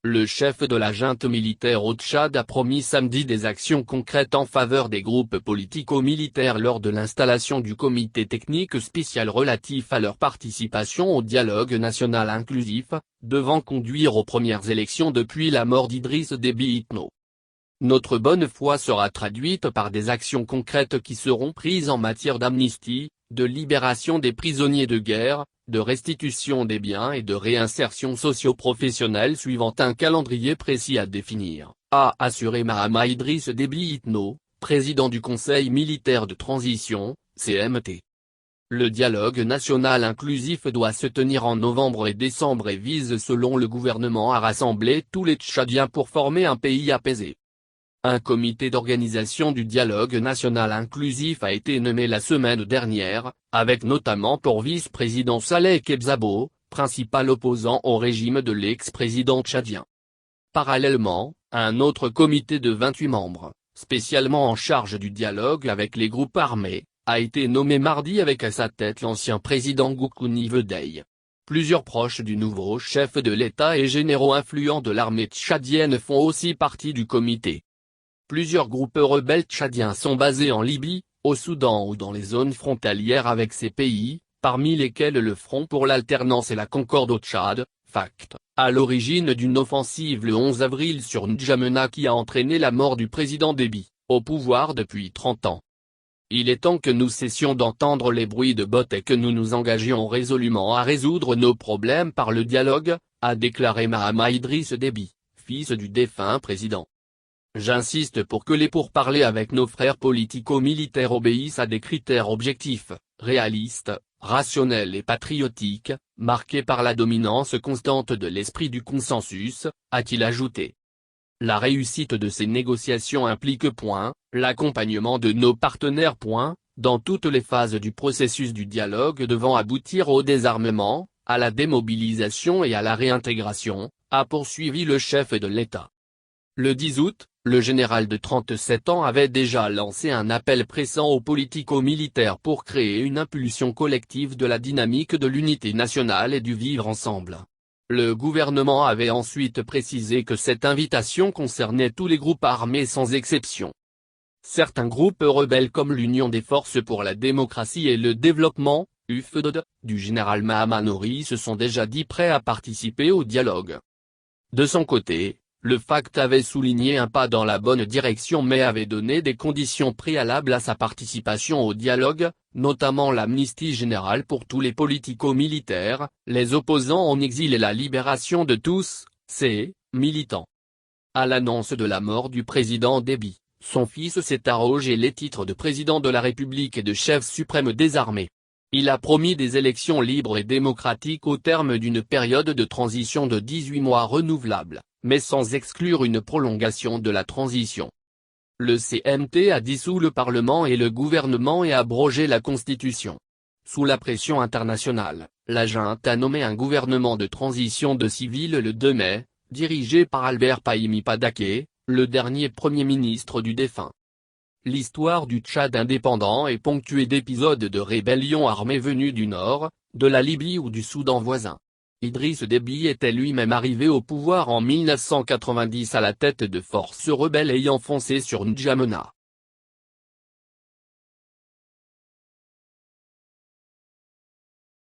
Le chef de la junte militaire au Tchad a promis samedi des actions concrètes en faveur des groupes politico-militaires lors de l'installation du comité technique spécial relatif à leur participation au dialogue national inclusif, devant conduire aux premières élections depuis la mort d'Idriss Déby Itno. Notre bonne foi sera traduite par des actions concrètes qui seront prises en matière d'amnistie, de libération des prisonniers de guerre, de restitution des biens et de réinsertion socio-professionnelle suivant un calendrier précis à définir, a assuré Mahama Idriss Déby Itno, président du Conseil militaire de transition, CMT. Le dialogue national inclusif doit se tenir en novembre et décembre et vise selon le gouvernement à rassembler tous les Tchadiens pour former un pays apaisé. Un comité d'organisation du dialogue national inclusif a été nommé la semaine dernière, avec notamment pour vice-président Saleh Kebzabo, principal opposant au régime de l'ex-président tchadien. Parallèlement, un autre comité de 28 membres, spécialement en charge du dialogue avec les groupes armés, a été nommé mardi avec à sa tête l'ancien président Goukouni Vedeye. Plusieurs proches du nouveau chef de l'État et généraux influents de l'armée tchadienne font aussi partie du comité. Plusieurs groupes rebelles tchadiens sont basés en Libye, au Soudan ou dans les zones frontalières avec ces pays, parmi lesquels le Front pour l'alternance et la concorde au Tchad, FACT, à l'origine d'une offensive le 11 avril sur N'Djamena qui a entraîné la mort du président Déby, au pouvoir depuis 30 ans. Il est temps que nous cessions d'entendre les bruits de bottes et que nous nous engagions résolument à résoudre nos problèmes par le dialogue, a déclaré Mahama Idriss Déby, fils du défunt président. J'insiste pour que les pourparlers avec nos frères politico-militaires obéissent à des critères objectifs, réalistes, rationnels et patriotiques, marqués par la dominance constante de l'esprit du consensus, a-t-il ajouté. La réussite de ces négociations implique l'accompagnement de nos partenaires dans toutes les phases du processus du dialogue devant aboutir au désarmement, à la démobilisation et à la réintégration, a poursuivi le chef de l'État. Le 10 août, le général de 37 ans avait déjà lancé un appel pressant aux politico-militaires pour créer une impulsion collective de la dynamique de l'unité nationale et du vivre ensemble. Le gouvernement avait ensuite précisé que cette invitation concernait tous les groupes armés sans exception. Certains groupes rebelles comme l'Union des forces pour la démocratie et le développement, UFDD, du général Mahama Nouri se sont déjà dit prêts à participer au dialogue. De son côté, le FACT avait souligné un pas dans la bonne direction mais avait donné des conditions préalables à sa participation au dialogue, notamment l'amnistie générale pour tous les politico-militaires, les opposants en exil et la libération de tous, ces militants. À l'annonce de la mort du président Déby, son fils s'est arrogé les titres de président de la République et de chef suprême des armées. Il a promis des élections libres et démocratiques au terme d'une période de transition de 18 mois renouvelable, mais sans exclure une prolongation de la transition. Le CMT a dissous le Parlement et le gouvernement et abrogé la Constitution. Sous la pression internationale, la junte a nommé un gouvernement de transition de civils le 2 mai, dirigé par Albert Pahimi Padaké, le dernier Premier ministre du défunt. L'histoire du Tchad indépendant est ponctuée d'épisodes de rébellions armées venues du nord, de la Libye ou du Soudan voisin. Idriss Déby était lui-même arrivé au pouvoir en 1990 à la tête de forces rebelles ayant foncé sur N'Djamena.